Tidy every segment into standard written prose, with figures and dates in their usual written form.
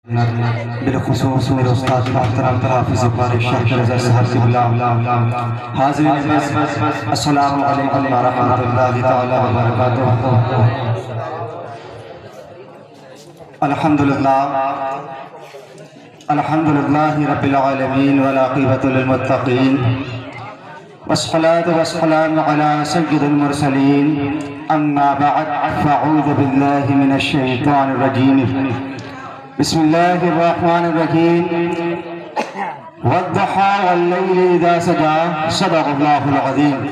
بالخصوص میرے استاد محترم حافظ قاری شیخ رضا صاحب قبلہ حاضرین السلام علیکم ورحمۃ اللہ تعالی وبرکاتہ۔ الحمدللہ رب العالمین والعاقبۃ للمتقین والصلاة والسلام علی سید المرسلین اما بعد فاعوذ باللہ من الشیطان الرجیم بسم اللہ الرحمن الرحیم والضحى واللیل اذا سجى صدق اللہ العظیم۔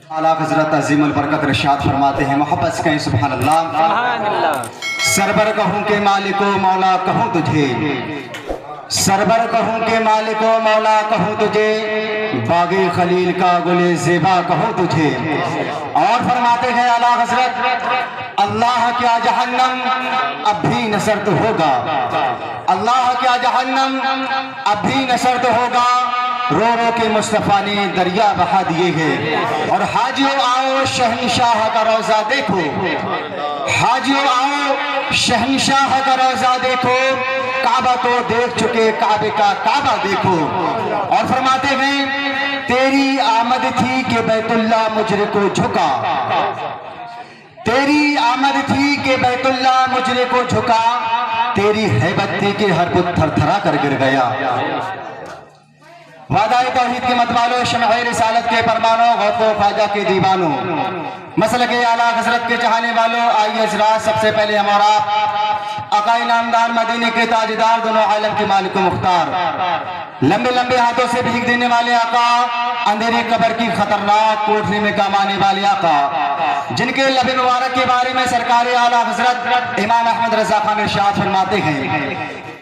اعلیٰ حضرت عظیم البرکت ارشاد فرماتے ہیں، محبت سے کہیں سبحان اللہ۔ سربر کہوں کہ مالک و مولا کہوں تجھے، سربر کہوں کہ مالک و مولا کہوں تجھے، باغ خلیل کا گل زیبا کہوں تجھے۔ اور فرماتے ہیں اعلیٰ حضرت، اللہ کیا جہنم اب بھی نصرت ہوگا، اللہ کیا جہنم اب بھی نصرت ہوگا، رو رو کے مصطفیٰ نے دریا بہا دیے ہیں۔ اور حاجیوں آؤ شہنشاہ کا روضہ دیکھو، حاجیوں آؤ شہنشاہ کا روضہ دیکھو، کعبہ کو دیکھ چکے کعبے کا کعبہ دیکھو۔ اور فرماتے ہیں، تیری آمد تھی کہ بیت اللہ مجرے کو جھکا، تیری آمد تھی کہ بیت اللہ مجرے کو جھکا، تیری ہیبت تھی کہ ہر بت تھر تھرا کر گر گیا۔ وعدہ توحید کے متوالوں، شمع رسالت کے پروانوں، غوث و خواجہ کے دیوانوں، مسلک اعلیٰ حضرت کے چاہنے والوں، آئیے حضرات سب سے پہلے ہمارا آقا نامدار مدینے کے تاجدار، دونوں عالم کے مالک و مختار، لمبے لمبے ہاتھوں سے بھیک دینے والے آقا، اندھیرے قبر کی خطرناک کوٹری میں کام آنے والے آقا، جن کے لب مبارک کے بارے میں سرکار اعلیٰ حضرت امام احمد رضا خان ارشاد فرماتے ہیں،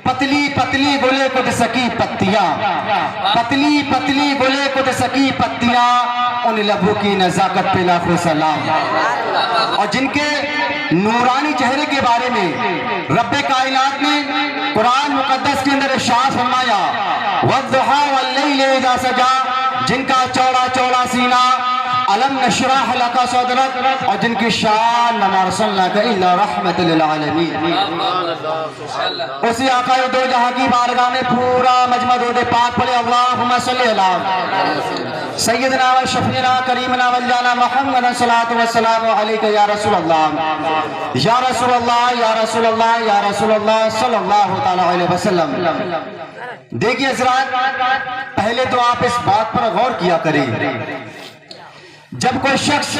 پتلی پتلی گلے کٹ سکی پتیاں، پتلی پتلی گلے کٹ سکی پتیاں، ان لبوں کی نزاکت پہ لاکھوں سلام۔ اور جن کے نورانی چہرے کے بارے میں رب کائنات نے قرآن مقدس کے اندر ارشاد فرمایا، والضحى واللیل اذا سجى، جن کا چوڑا چوڑا سینہ، علم نشرح لک صدرک، اور جن کی شان وما ارسلناک الا رحمۃ للعالمین۔ اسی آقا دو جہاں کی بارگاہ میں پورا مجمع درود پاک پڑھے، اللہم صلی علی سیدنا و شفیعنا کریمنا وجانا محمد صلاۃ والسلام علیک یا رسول اللہ، یا رسول اللہ، یا رسول اللہ، یا رسول اللہ صلی اللہ تعالی علیہ وسلم۔ دیکھیے حضرات، پہلے تو آپ اس بات پر غور کیا کریں، جب کوئی شخص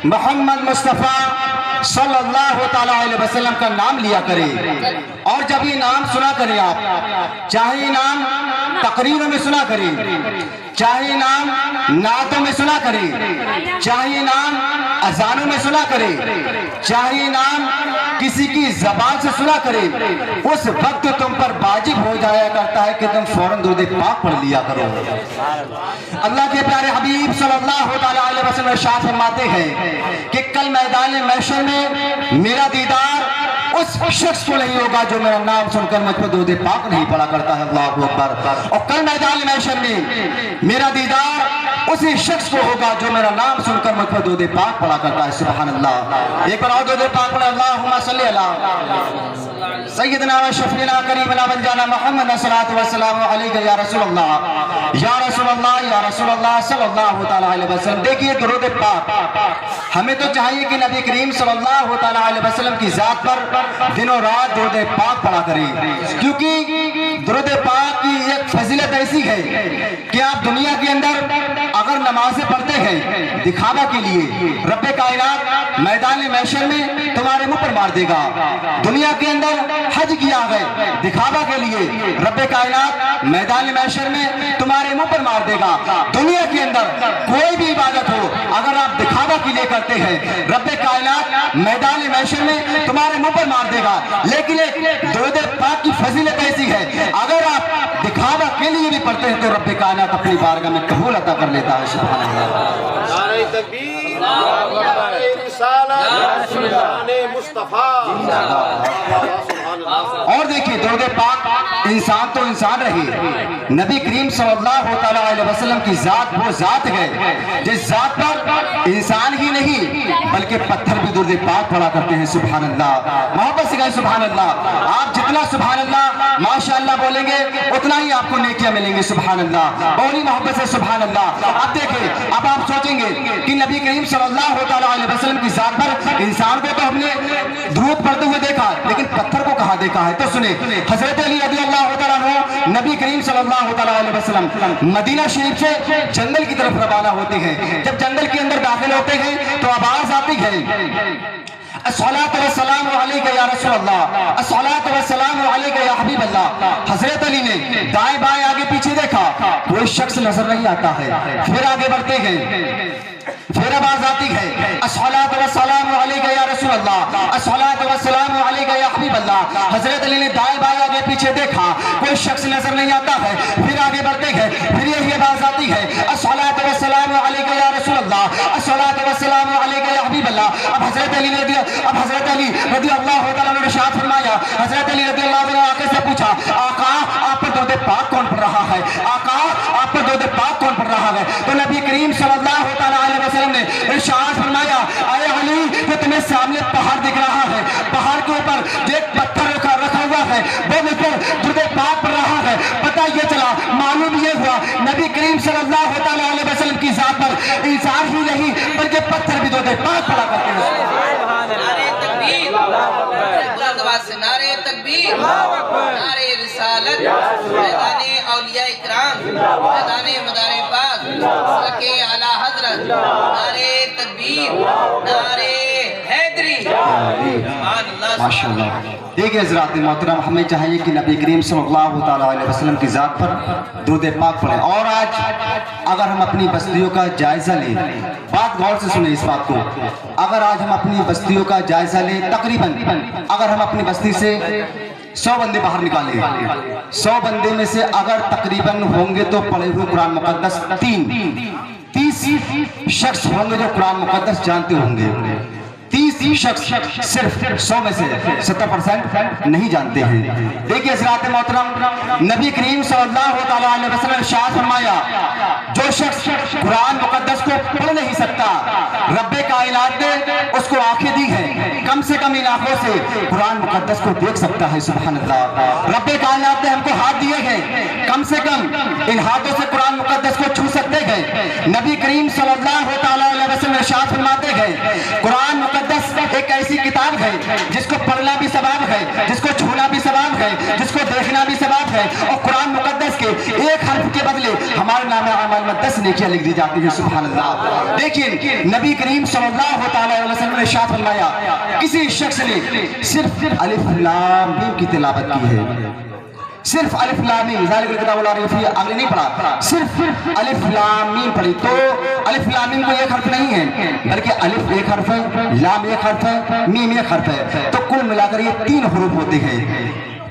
محمد مصطفیٰ صلی اللہ تعالی علیہ وسلم کا نام لیا کرے، اور جب یہ نام سنا کرے آپ، چاہے یہ نام تقریروں میں سنا کرے، چاہے یہ نام نعتوں میں سنا کرے، چاہے یہ نام اذانوں میں سنا کرے، چاہے یہ نام کسی کی زبان سے سنا کرے، اس وقت تم پر واجب ہو جایا کرتا ہے کہ تم فوراً درود پاک پڑھ لیا کرو۔ اللہ کے پیارے حبیب صلی اللہ علیہ وسلم ارشاد فرماتے ہیں کہ کل میدان محشر میں میرا دیدار اس شخص کو نہیں ہوگا جو میرا نام سن کر مجھ پر درود پاک نہیں پڑھا کرتا ہے، اللہ اکبر۔ اور کل میدان محشر میں میرا دیدار اسی شخص کو ہوگا جو میرا نام سن کر مجھ پر درود پاک پڑھا کرتا ہے، سبحان اللہ۔ ایک بار اور درود پاک پڑھیں، اللہم صلی علی سیدنا و شفیعنا کریمنا وجانا محمد صلاۃ والسلام علیک یا رسول اللہ، یا رسول اللہ، یا رسول اللہ صلی اللہ تعالی علیہ وسلم۔ دیکھیے درود پاک، ہمیں تو چاہیے کہ نبی کریم صلی اللہ تعالی علیہ وسلم کی ذات پر دنوں رات درود پاک پڑھا کریں، کیونکہ درود پاک کی ایک فضیلت ایسی ہے کہ آپ دنیا کے اندر اگر نمازیں پڑھتے ہیں دکھاوا کے لیے، رب کائنات میدان محشر میں تمہارے منہ پر مار دے گا۔ دنیا کے اندر حج کیا ہے دکھاوا کے لیے، رب کائنات میدان محشر میں تمہارے منہ پر مار دے گا۔ دنیا کے اندر کوئی بھی عبادت ہو اگر آپ دکھاوا کے لیے کرتے ہیں، رب کائنات میدان محشر میں تمہارے منہ پر مار دے گا۔ لیکن درود پاک کی فضیلت ایسی ہے، اگر آپ دکھاوا کے لیے بھی پڑھتے ہیں تو رب کائنات اپنی بارگاہ میں قبول عطا کر لیتا ہے، سبحان اللہ۔ نعرہ تکبیر، نعرہ رسالت، نعرہ مصطفیٰ۔ اور دیکھیے درود پاک انسان تو انسان رہی، نبی کریم صلی اللہ تعالیٰ علیہ وسلم کی ذات وہ ذات ہے جس ذات پر انسان ہی نہیں بلکہ پتھر بھی درود پاک پڑھا کرتے ہیں۔ سبحان اللہ، محبت سے کہیں سبحان اللہ۔ آپ جتنا سبحان اللہ ماشاءاللہ بولیں گے اتنا ہی آپ کو نیکیاں ملیں گے۔ سبحان اللہ، بولی محبت سے سبحان اللہ۔ اب دیکھیں، اب آپ سوچیں گے کہ نبی کریم صلی اللہ تعالیٰ علیہ وسلم کی ذات پر انسان کو تو ہم نے درود پڑھتے ہوئے دیکھا لیکن پتھر کو کہاں دیکھا ہے؟ تو سنیں، حضرت علی رضی اللہ تعالیٰ عنہ نبی کریم صلی اللہ تعالیٰ علیہ وسلم مدینہ شریف سے جنگل کی طرف روانہ ہوتے ہیں۔ جب جنگل کے اندر داخل ہوتے ہیں تو آواز آتی ہے، الصلاۃ والسلام علیک یا رسول اللہ، الصلاۃ والسلام علیک یا حبیب اللہ۔ حضرت علی نے دائیں بائیں آگے پیچھے دیکھا، کوئی شخص نظر نہیں آتا ہے۔ پھر آگے بڑھتے ہیں، پھر آواز آتی ہے، الصلاۃ والسلام علیک یا رسول اللہ، الصلاۃ والسلام علیک یا حبیب اللہ۔ حضرت علی نے دائیں بائیں آگے پیچھے دیکھا، کوئی شخص نظر نہیں آتا ہے۔ پھر آگے بڑھتے ہیں، پھر یہی آواز آتی ہے، الصلاۃ والسلام علیک یا رسول اللہ، الصلاۃ والسلام علیک یا حبیب اللہ۔ اب حضرت علی رضی اللہ تعالیٰ نے ارشاد فرمایا، حضرت علی رضی اللہ تعالیٰ نے آقا سے پوچھا، آقا آپ پر درود پاک کون پڑھ رہا ہے؟ آقا آپ پر درود پاک کون پڑھ رہا ہے؟ تو نبی کریم صلی اللہ تعالیٰ علیہ وسلم نے ارشاد فرمایا، اے علی کہ تمہیں سامنے پہاڑ دکھ رہا ہے، پہاڑ کے اوپر جو ایک پتھر رکھا ہوا ہے وہ مجھ پر درود پاک پڑھ رہا ہے۔ پتہ یہ چلا، معلوم یہ ہوا نبی کریم صلی اللہ تعالیٰ علیہ وسلم کی ذات پر انسان ہی نہیں بلکہ پتھر بھی درود پاک پڑھا کرتے ہیں۔ نعرہ تکبیر، بلند آواز سے نعرہ تکبیر، نعرہ رسالت، میدان اولیاء اکرام، میدان مدار پاک، سلک اعلیٰ حضرت، نعرہ تکبیر، نعرہ حیدری، سبحان اللہ۔ ماشاءاللہ۔ دیکھیں حضرات محترم، ہمیں چاہیے کہ نبی کریم صلی اللہ تعالیٰ علیہ وسلم کی ذات پر درود پاک پڑھیں۔ اور آج اگر ہم اپنی بستیوں کا جائزہ لیں، بات غور سے سنیں اس بات کو، اگر آج ہم اپنی بستیوں کا جائزہ لیں، تقریباً اگر ہم اپنی بستی سے 100 بندے باہر نکالیں، 100 بندے میں سے اگر تقریباً ہوں گے تو پڑھے ہوئے قرآن مقدس 30 شخص ہوں گے جو قرآن مقدس جانتے ہوں گے۔ 30 شخص صرف 100 میں سے 70% نہیں جانتے ہیں۔ دیکھیے حضرات محترم، نبی کریم صلی اللہ تعالیٰ علیہ وسلم نے ارشاد فرمایا، جو شخص قرآن مقدس کو پڑھ نہیں سکتا، رب کائنات نے اس کو آنکھیں دی ہیں، کم سے کم ان آنکھوں سے قرآن مقدس کو دیکھ سکتا ہے۔ سبحان اللہ، رب کائنات نے ہم کو ہاتھ دیے ہیں، کم سے کم ان ہاتھوں سے قرآن مقدس کو چھو سکتے ہیں۔ نبی کریم صلی اللہ تعالیٰ علیہ وسلم ارشاد فرماتے ہیں، قرآن مقدس ایک ایسی کتاب ہے جس کو پڑھنا بھی ثواب ہے، جس کو چھونا بھی ثواب ہے، جس کو دیکھنا بھی ثواب ہے، اور قرآن مقدس کے ایک حرف کے بدلے ہمارے نام اعمال میں 10 نیکیاں لکھ دی جاتی ہیں۔ سبحان اللہ۔ دیکھیں نبی کریم صلی اللہ تعالیٰ علیہ وسلم نے ارشاد فرمایا، کسی شخص نے صرف الف لام میم کی تلاوت کی ہے، صرف الف لام میم، ذالک الکتاب لا ریب فیہ، آگے نہیں پڑھا، صرف الف لام میم پڑھی، تو الف لام میم کو ایک حرف نہیں ہے بلکہ الف ایک حرف ہے، لام ایک حرف ہے، میم ایک حرف ہے، تو کل ملا کر یہ 3 حروف ہوتے ہیں۔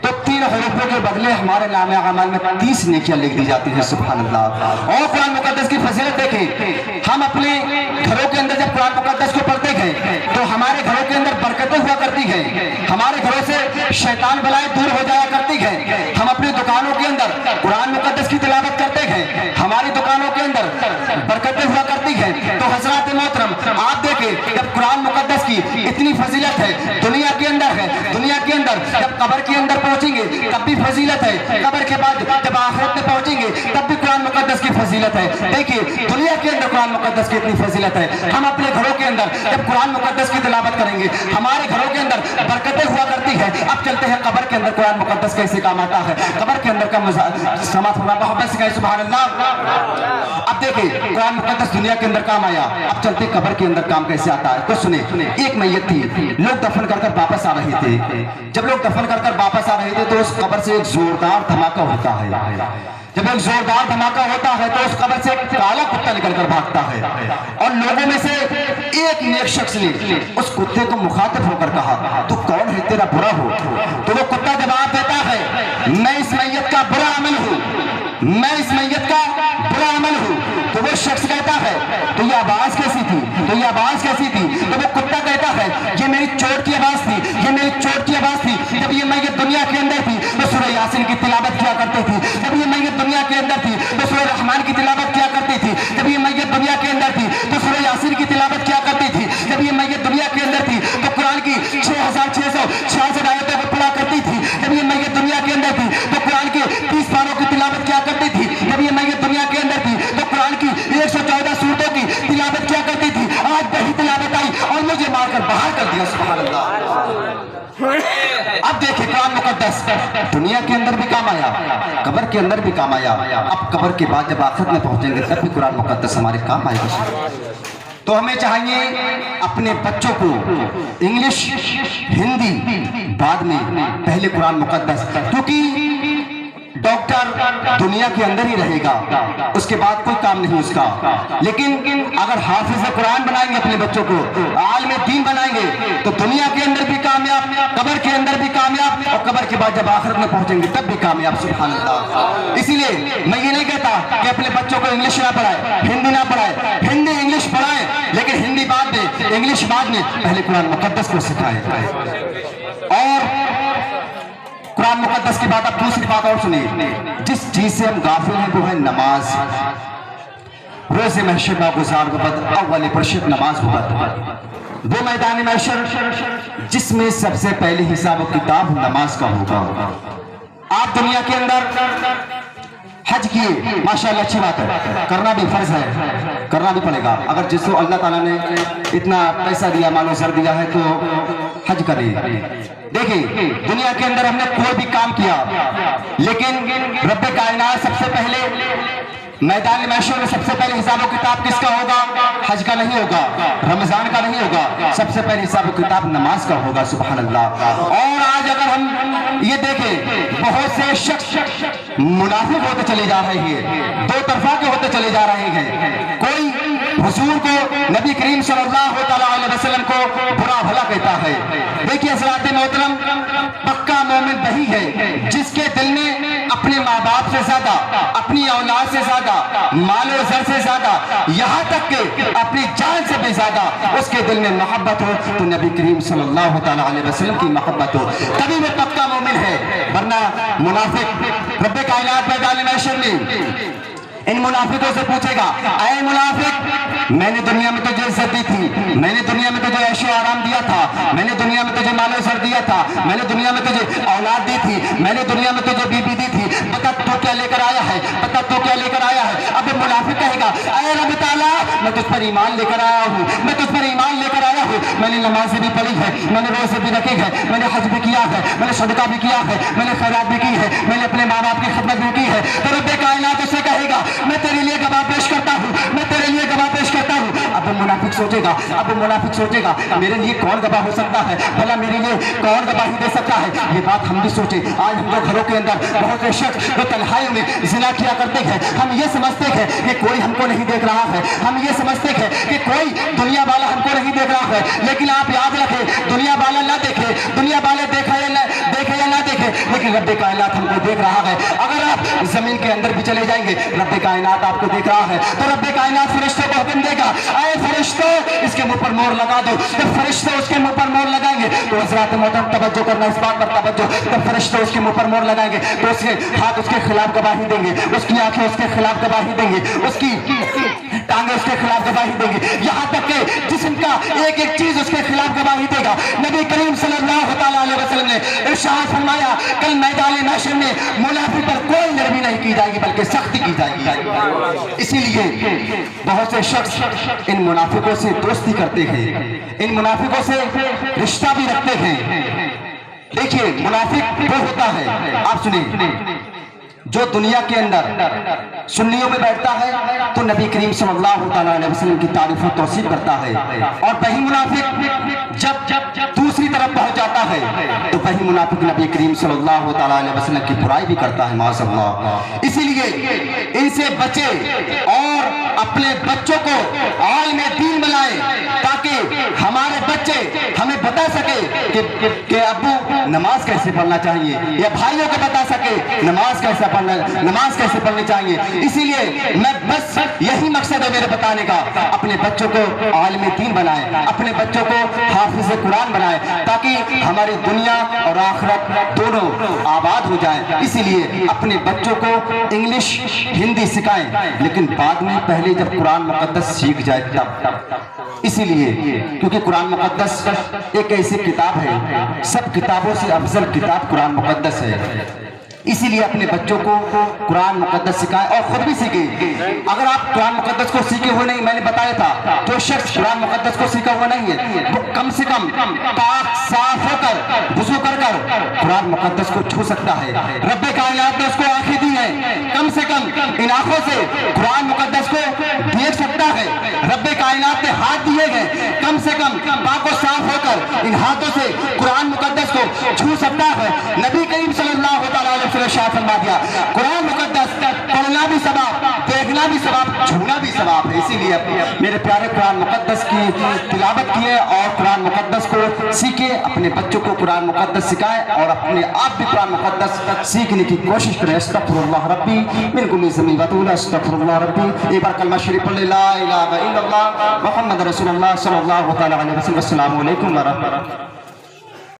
تو 3 حروفوں کے بدلے ہمارے نام اعمال میں 30 نیکیاں لکھ دی جاتی ہیں۔ سبحان اللہ۔ اور قرآن مقدس کی فضیلت دیکھیں، ہم اپنے گھروں کے اندر جب قرآن مقدس کو پڑھتے ہیں تو ہمارے گھروں کے اندر برکتیں ہوا کرتی ہیں، ہمارے گھروں سے شیطان بلائیں دور ہو جایا کرتی ہیں۔ ہم اپنی دکانوں کے اندر قرآن مقدس کی تلاوت کرتے ہیں، ہماری دکانوں کے اندر برکتیں ہوا کرتی ہیں۔ تو حضرات محترم آپ دیکھیں، جب قرآن مقدس کی اتنی فضیلت ہے دنیا کے اندر ہے، دنیا کے اندر جب قبر کے اندر پہنچیں گے تب بھی فضیلت ہے، قبر کے بعد جب آخرت میں پہنچیں گے تب بھی قرآن مقدس کی فضیلت ہے۔ دیکھیے دنیا کے اندر قرآن مقدس کی اتنی فضیلت ہے، ہم اپنے گھروں کے اندر جب قرآن مقدس کی تلاوت کریں گے ہمارے گھروں کے اندر برکتیں ہوا کرتی ہے۔ اب چلتے ہیں قبر کے اندر قرآن مقدس کیسے کام آتا ہے، قبر کے اندر کا سماعت ہونا، محبت سے کہیں سبحان اللہ۔ اب دیکھیں قرآن مقدس دنیا کے اندر کام آیا، اب چلتے قبر کے اندر کام کیسے آتا ہے۔ تو سنیں، ایک میت تھی، لوگ دفن کر کر واپس آ رہے تھے، جب لوگ دفن کر کر واپس آ رہے تھے تو اس قبر سے ایک زوردار دھماکہ ہوتا ہے، جب ایک زوردار دھماکہ ہوتا ہے تو اس قبر سے ایک کالا کتا نکل کر بھاگتا ہے، اور لوگوں میں سے ایک نیک شخص نے اس کتے کو مخاطب ہو کر کہا، تو کون ہے تیرا برا ہو؟ تو وہ کتا جواب دیتا ہے، میں اس میت کا برا عمل ہوں، میں اس میت کا برا عمل ہوں۔ تو وہ شخص کہتا ہے، تو یہ آواز کیسی تھی؟ تو یہ آواز کیسی تھی؟ تو وہ کتا کہتا ہے، یہ میری چوٹ کی آواز تھی، یہ میری چوٹ کی آواز تھی، جب یہ میت دنیا کے اندر تھی تو سورہ یاسین کی تلاوت دنیا کے اندر بھی کام آیا، قبر کے اندر بھی کام آیا، اب قبر کے بعد جب آخرت میں پہنچیں گے تب بھی قرآن مقدس ہمارے کام آئے گا۔ تو ہمیں چاہیے اپنے بچوں کو انگلش، ہندی بعد میں، پہلے قرآن مقدس، کیونکہ ڈاکٹر دنیا کے اندر ہی رہے گا، اس کے بعد کوئی کام نہیں اس کا، لیکن اگر حافظ قرآن بنائیں گے اپنے بچوں کو، عالم دین بنائیں گے تو دنیا کے اندر بھی کامیاب، قبر کے اندر بھی کامیاب، اور قبر کے بعد جب آخرت میں پہنچیں گے تب بھی کامیاب۔ سبحان اللہ۔ اسی لیے میں یہ نہیں کہتا کہ اپنے بچوں کو انگلش نہ پڑھائے، ہندی نہ پڑھائے، ہندی انگلش پڑھائیں، لیکن ہندی بعد میں، انگلش بعد میں، پہلے قرآن مقدس کو سکھائیں۔ اور قرآن مقدس کی بات، اب دوسری بات اور سنیے، جس چیز سے ہم غافل ہیں وہ ہے نماز۔ روز محشر با گزار بود، اول پرشت نماز بود۔ وہ میدان محشر جس میں سب سے پہلے حساب و کتاب نماز کا ہوگا۔ آپ دنیا کے اندر حج کیے، ماشاءاللہ اچھی بات ہے، کرنا بھی فرض ہے، کرنا بھی پڑے گا۔ اگر جس کو اللہ تعالیٰ نے اتنا پیسہ دیا، مال و زر دیا ہے تو حج کرے۔ دیکھیں دنیا کے اندر ہم نے کوئی بھی کام کیا، لیکن رب کائنات سب سے پہلے میدان محشر میں سب سے پہلے حساب و کتاب کس کا ہوگا؟ حج کا نہیں ہوگا، رمضان کا نہیں ہوگا، سب سے پہلے حساب و کتاب نماز کا ہوگا۔ سبحان اللہ۔ اور آج اگر ہم یہ دیکھیں، بہت سے شخص منافق ہوتے چلے جا رہے ہیں، دو طرفہ کے ہوتے چلے جا رہے ہیں۔ کوئی حضور کو، نبی کریم صلی اللہ علیہ وسلم کو برا بھلا کہتا ہے۔ دیکھیے حضرات محترم، پکا مومن وہی ہے جس کے دل میں اپنے ماں باپ سے زیادہ، اپنی اولاد سے زیادہ، مال و زر سے زیادہ، یہاں تک کہ اپنی جان سے بھی زیادہ اس کے دل میں محبت ہو تو نبی کریم صلی اللہ علیہ وسلم کی محبت ہو، تبھی وہ پکا مومن ہے۔ ورنہ منافق رب کائنات میدان محشر میں ان منافقوں سے پوچھے گا، اے منافق، میں نے دنیا میں تجھے عزت دی تھی، میں نے دنیا میں تجھے عیش و آرام دیا تھا، میں نے دنیا میں تجھے مال و زر دیا تھا، میں نے دنیا میں تجھے اولاد دی تھی، میں نے دنیا میں تجھے بیوی دی تھی، بتا تو کیا لے کر آیا ہے، بتا تو کیا لے کر آیا ہے۔ اب منافق کہے گا، اے رب تعالیٰ، میں تجھ پر ایمان لے کر آیا ہوں، میں تجھ پر ایمان لے کر آیا ہوں، میں نے نمازیں بھی پڑھی ہے، میں نے روزے بھی رکھے ہیں، میں نے حج بھی کیا ہے، میں نے صدقہ بھی کیا ہے، میں نے خیرات بھی کی ہے، میں نے اپنے ماں باپ کی خدمت بھی کی ہے۔ تو رب کائنات اسے کہے گا، میں تیرے لیے گواہ پیش کرتا ہوں، میں تیرے لیے گواہ پیش کرتا ہوں۔ اب منافق سوچے گا، اب منافق سوچے گا، میرے لیے کون گواہ ہو سکتا ہے، بھلا میرے لیے کون گواہی دے سکتا ہے۔ یہ بات ہم بھی سوچیں۔ آج ہم لوگ گھروں کے اندر بہت سے شخص جو تنہائیوں میں زنا کیا کرتے ہیں، ہم یہ سمجھتے ہیں کہ کوئی ہم کو نہیں دیکھ رہا ہے، ہم یہ سمجھتے ہیں کہ کوئی دنیا والا ہم کو نہیں دیکھ رہا ہے، لیکن آپ یاد رکھیں، دنیا والا نہ دیکھے، دنیا والے دیکھے یا نہ دیکھے، لیکن رب کائنات ہم کو دیکھ رہا ہے۔ اگر آپ زمین کے اندر بھی چلے جائیں گے، رب کائنات آپ کو دیکھ رہا ہے، تو رب کائنات فرشتوں کو حکم دے گا، اے فرشتوں اس کے منہ پر مور لگا دو۔ جب فرشتے اس کے منہ پر مور لگائیں گے تو حضرات محترم توجہ کرنا، اس بات پر توجہ، جب فرشتے اس کے منہ پر مور لگائیں گے تو اس کے ہاتھ اس کے خلاف گواہی دیں گے، اس کی آنکھیں اس کے خلاف گواہی دیں گے، اس کی ٹانگیں اس کے خلاف گواہی دیں گے، یہاں تک کہ جسم کا ایک ایک چیز اس کے خلاف گواہی دے گا۔ نبی کریم صلی اللہ علیہ وسلم نے ارشاد فرمایا، کل میدان محشر میں منافق پر کوئی نرمی نہیں کی جائے گی بلکہ سختی کی جائے گی۔ اسی لیے بہت سے شخص ان منافقوں سے دوستی کرتے ہیں، ان منافقوں سے رشتہ بھی رکھتے ہیں۔ دیکھیے منافق وہ ہوتا ہے، آپ سنیں، جو دنیا کے اندر سنیوں میں بیٹھتا ہے تو نبی کریم صلی اللہ علیہ وسلم کی تعریف و توصیف کرتا ہے، اور وہی منافق جب دوسری طرف پہنچ جاتا ہے تو وہی منافق نبی کریم صلی اللہ علیہ وسلم کی برائی بھی کرتا ہے، معاذ اللہ۔ اسی لیے ان سے بچے اور اپنے بچوں کو عالم دین بنائیں تاکہ ہمارے بچے ہمیں بتا سکے کہ ابو نماز کیسے پڑھنا چاہیے، یا بھائیوں کو بتا سکے نماز کیسے پڑھنی چاہیے۔ اسی لیے میں بس یہی مقصد ہے میرے بتانے کا، اپنے بچوں کو عالم دین بنائیں، اپنے بچوں کو حافظ قرآن بنائیں تاکہ ہماری دنیا اور آخرت دونوں آباد ہو جائیں۔ اسی لیے اپنے بچوں کو انگلش ہندی سکھائیں، لیکن بعد میں پہلے جب قرآن مقدس سیکھ جائے تب۔ اسی لیے کیونکہ قرآن مقدس ایک ایسی کتاب ہے، سب کتابوں سے افضل کتاب قرآن مقدس ہے۔ اسی لیے اپنے بچوں کو قرآن مقدس سکھائیں اور خود بھی سیکھیں. اگر آپ قرآن مقدس کو سیکھے ہوئے نہیں, میں نے بتایا تھا جو شخص قرآن مقدس کو سیکھا ہوا نہیں ہے وہ کم سے کم پاک صاف ہو کر وضو کر قرآن مقدس کو چھو سکتا ہے. رب کائنات نے اس کو آنکھیں دی ہیں, کم سے کم ان آنکھوں سے قرآن مقدس کو دیکھ سکتا ہے. رب کائنات نے ہاتھ دیے گئے, کم سے کم پاک و صاف ہو کر ان ہاتھوں سے قرآن مقدس کو چھو سکتا ہے. نبی کریم صلی اللہ تعالیٰ علیہ وسلم نے ارشاد فرما دیا قرآن مقدس پڑھنا بھی ثواب, دیکھنا بھی ثواب, چھونا بھی ثواب ہے. اسی لیے میرے پیارے قرآن مقدس کی تلاوت کیے اور قرآن مقدس کو سیکھیں, اپنے بچوں کو قرآن مقدس سکھائیں اور اپنے آپ بھی قرآن مقدس سیکھنے کی کوشش کریں. استغفر اللہ ربی من کل ذنب واتوب, استغفر اللہ ربی. ایک بار کلمہ شریف پڑھ لیں, لا الہ الا اللہ محمد رسول اللہ صلی اللہ تعالیٰ علیہ وسلم. السلام علیکم ورحمۃ اللہ.